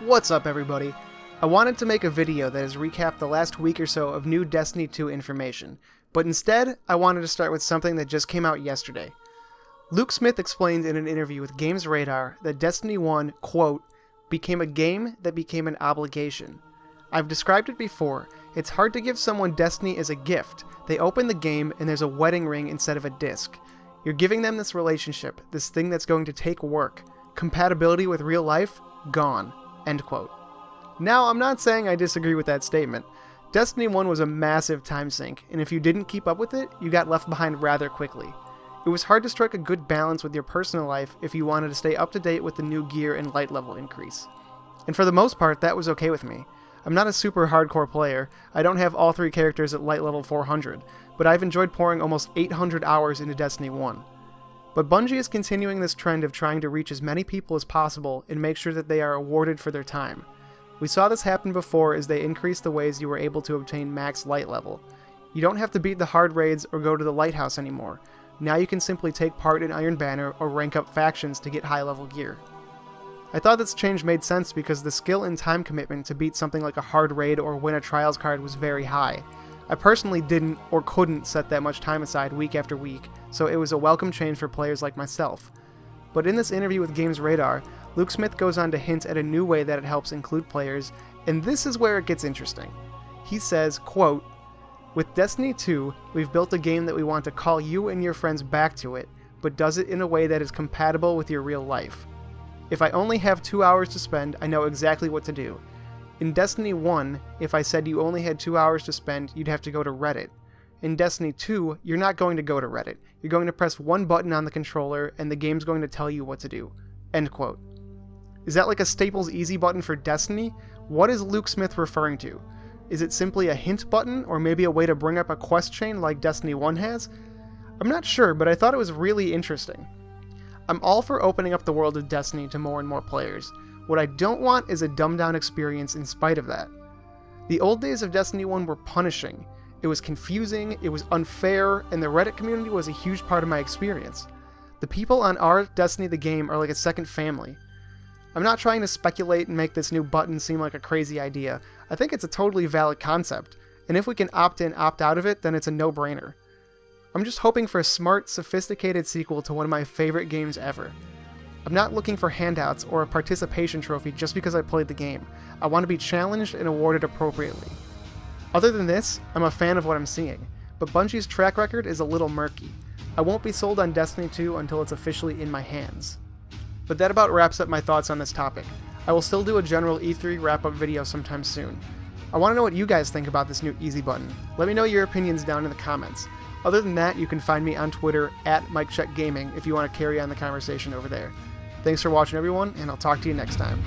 What's up, everybody? I wanted to make a video that has recapped the last week or so of new Destiny 2 information, but instead I wanted to start with something that just came out yesterday. Luke Smith explained in an interview with Gamesradar that Destiny 1, quote, became a game that became an obligation. I've described it before. It's hard to give someone Destiny as a gift. They open the game and there's a wedding ring instead of a disc. You're giving them this relationship, this thing that's going to take work. Compatibility with real life? Gone. End quote. Now, I'm not saying I disagree with that statement. Destiny 1 was a massive time sink, and if you didn't keep up with it, you got left behind rather quickly. It was hard to strike a good balance with your personal life if you wanted to stay up to date with the new gear and light level increase. And for the most part, that was okay with me. I'm not a super hardcore player. I don't have all three characters at light level 400, but I've enjoyed pouring almost 800 hours into Destiny 1. But Bungie is continuing this trend of trying to reach as many people as possible and make sure that they are awarded for their time. We saw this happen before as they increased the ways you were able to obtain max light level. You don't have to beat the hard raids or go to the lighthouse anymore. Now you can simply take part in Iron Banner or rank up factions to get high level gear. I thought this change made sense because the skill and time commitment to beat something like a hard raid or win a Trials card was very high. I personally didn't or couldn't set that much time aside week after week, so it was a welcome change for players like myself. But in this interview with Gamesradar, Luke Smith goes on to hint at a new way that it helps include players, and this is where it gets interesting. He says, quote, "With Destiny 2, we've built a game that we want to call you and your friends back to it, but does it in a way that is compatible with your real life. If I only have 2 hours to spend, I know exactly what to do. In Destiny 1, if I said you only had 2 hours to spend, you'd have to go to Reddit. In Destiny 2, you're not going to go to Reddit. You're going to press one button on the controller, and the game's going to tell you what to do." End quote. Is that like a Staples Easy button for Destiny? What is Luke Smith referring to? Is it simply a hint button, or maybe a way to bring up a quest chain like Destiny 1 has? I'm not sure, but I thought it was really interesting. I'm all for opening up the world of Destiny to more and more players. What I don't want is a dumbed-down experience in spite of that. The old days of Destiny 1 were punishing. It was confusing, it was unfair, and the Reddit community was a huge part of my experience. The people on our Destiny the game are like a second family. I'm not trying to speculate and make this new button seem like a crazy idea. I think it's a totally valid concept, and if we can opt in, opt out of it, then it's a no-brainer. I'm just hoping for a smart, sophisticated sequel to one of my favorite games ever. I'm not looking for handouts or a participation trophy just because I played the game. I want to be challenged and awarded appropriately. Other than this, I'm a fan of what I'm seeing, but Bungie's track record is a little murky. I won't be sold on Destiny 2 until it's officially in my hands. But that about wraps up my thoughts on this topic. I will still do a general E3 wrap-up video sometime soon. I want to know what you guys think about this new easy button. Let me know your opinions down in the comments. Other than that, you can find me on Twitter at MikeCheckGaming if you want to carry on the conversation over there. Thanks for watching, everyone, and I'll talk to you next time.